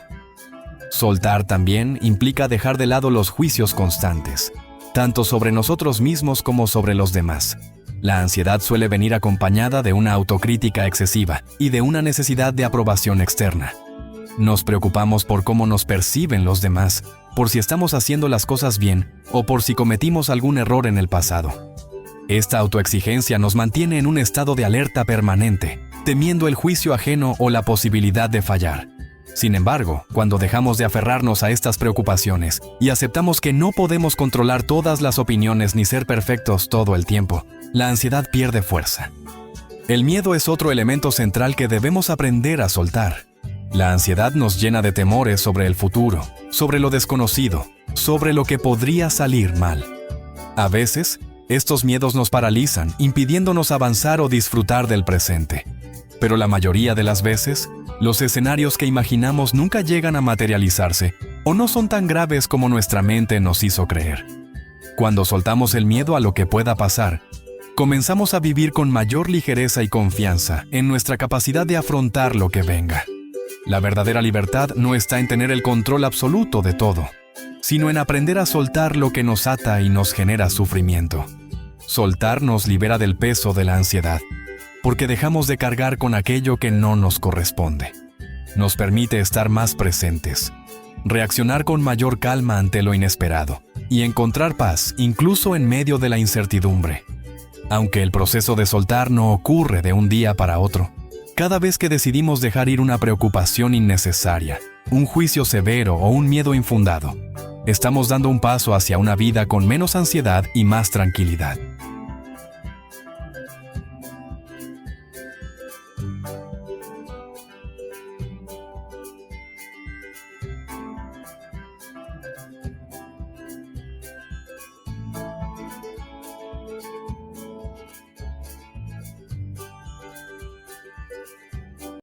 Soltar también implica dejar de lado los juicios constantes, tanto sobre nosotros mismos como sobre los demás. La ansiedad suele venir acompañada de una autocrítica excesiva y de una necesidad de aprobación externa. Nos preocupamos por cómo nos perciben los demás, por si estamos haciendo las cosas bien o por si cometimos algún error en el pasado. Esta autoexigencia nos mantiene en un estado de alerta permanente, temiendo el juicio ajeno o la posibilidad de fallar. Sin embargo, cuando dejamos de aferrarnos a estas preocupaciones y aceptamos que no podemos controlar todas las opiniones ni ser perfectos todo el tiempo, la ansiedad pierde fuerza. El miedo es otro elemento central que debemos aprender a soltar. La ansiedad nos llena de temores sobre el futuro, sobre lo desconocido, sobre lo que podría salir mal. A veces, estos miedos nos paralizan, impidiéndonos avanzar o disfrutar del presente. Pero la mayoría de las veces, los escenarios que imaginamos nunca llegan a materializarse o no son tan graves como nuestra mente nos hizo creer. Cuando soltamos el miedo a lo que pueda pasar, comenzamos a vivir con mayor ligereza y confianza en nuestra capacidad de afrontar lo que venga. La verdadera libertad no está en tener el control absoluto de todo, sino en aprender a soltar lo que nos ata y nos genera sufrimiento. Soltar nos libera del peso de la ansiedad, porque dejamos de cargar con aquello que no nos corresponde. Nos permite estar más presentes, reaccionar con mayor calma ante lo inesperado y encontrar paz incluso en medio de la incertidumbre. Aunque el proceso de soltar no ocurre de un día para otro, cada vez que decidimos dejar ir una preocupación innecesaria, un juicio severo o un miedo infundado, estamos dando un paso hacia una vida con menos ansiedad y más tranquilidad.